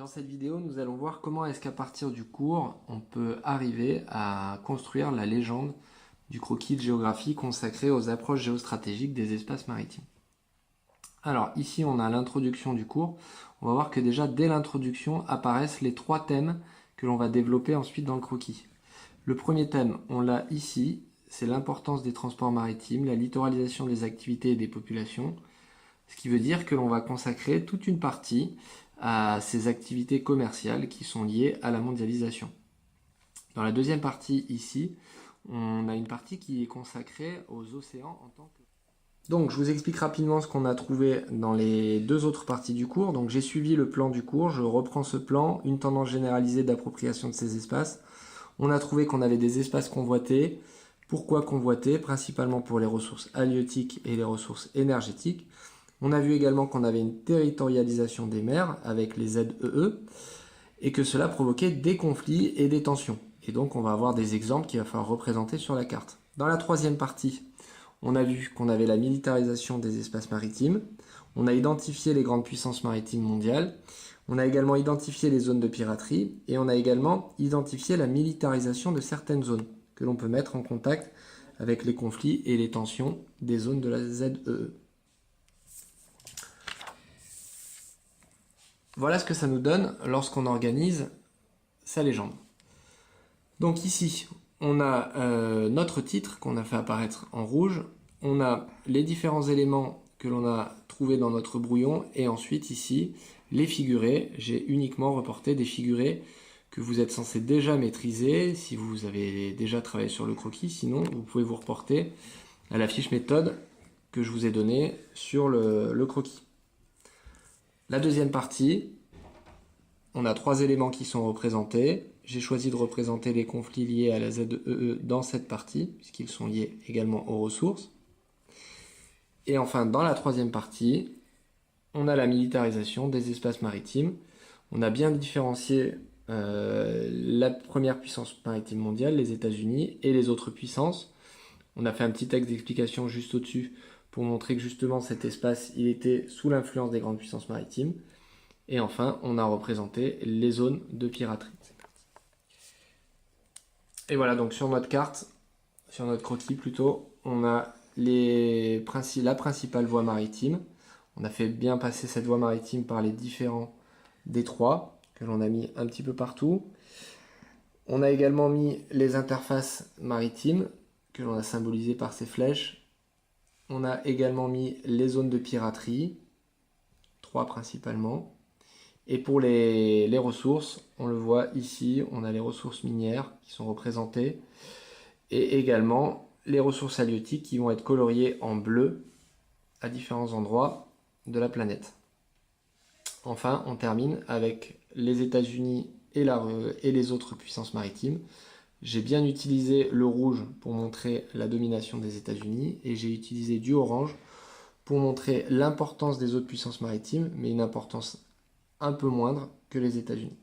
Dans cette vidéo, nous allons voir comment est-ce qu'à partir du cours, on peut arriver à construire la légende du croquis de géographie consacré aux approches géostratégiques des espaces maritimes. Alors ici, on a l'introduction du cours. On va voir que déjà dès l'introduction apparaissent les trois thèmes que l'on va développer ensuite dans le croquis. Le premier thème, on l'a ici, c'est l'importance des transports maritimes, la littoralisation des activités et des populations. Ce qui veut dire que l'on va consacrer toute une partie à ces activités commerciales qui sont liées à la mondialisation. Dans la deuxième partie ici, on a une partie qui est consacrée aux océans en tant que... Donc je vous explique rapidement ce qu'on a trouvé dans les deux autres parties du cours. Donc j'ai suivi le plan du cours, je reprends ce plan, une tendance généralisée d'appropriation de ces espaces. On a trouvé qu'on avait des espaces convoités. Pourquoi convoités? Principalement pour les ressources halieutiques et les ressources énergétiques. On a vu également qu'on avait une territorialisation des mers avec les ZEE et que cela provoquait des conflits et des tensions. Et donc on va avoir des exemples qu'il va falloir représenter sur la carte. Dans la troisième partie, on a vu qu'on avait la militarisation des espaces maritimes, on a identifié les grandes puissances maritimes mondiales, on a également identifié les zones de piraterie et on a également identifié la militarisation de certaines zones que l'on peut mettre en contact avec les conflits et les tensions des zones de la ZEE. Voilà ce que ça nous donne lorsqu'on organise sa légende. Donc ici, on a notre titre qu'on a fait apparaître en rouge, on a les différents éléments que l'on a trouvés dans notre brouillon, et ensuite ici, les figurés. J'ai uniquement reporté des figurés que vous êtes censé déjà maîtriser si vous avez déjà travaillé sur le croquis, sinon vous pouvez vous reporter à la fiche méthode que je vous ai donnée sur le croquis. La deuxième partie, on a trois éléments qui sont représentés. J'ai choisi de représenter les conflits liés à la ZEE dans cette partie, puisqu'ils sont liés également aux ressources. Et enfin, dans la troisième partie, on a la militarisation des espaces maritimes. On a bien différencié la première puissance maritime mondiale, les États-Unis, et les autres puissances. On a fait un petit texte d'explication juste au-dessus pour montrer que justement cet espace, il était sous l'influence des grandes puissances maritimes. Et enfin, on a représenté les zones de piraterie. Et voilà, donc sur notre carte, sur notre croquis plutôt, on a la principale voie maritime. On a fait bien passer cette voie maritime par les différents détroits que l'on a mis un petit peu partout. On a également mis les interfaces maritimes que l'on a symbolisées par ces flèches. On a également mis les zones de piraterie, 3 principalement. Et pour les ressources, on le voit ici, on a les ressources minières qui sont représentées et également les ressources halieutiques qui vont être coloriées en bleu à différents endroits de la planète. Enfin, on termine avec les États-Unis et les autres puissances maritimes. J'ai bien utilisé le rouge pour montrer la domination des États-Unis et j'ai utilisé du orange pour montrer l'importance des autres puissances maritimes, mais une importance un peu moindre que les États-Unis.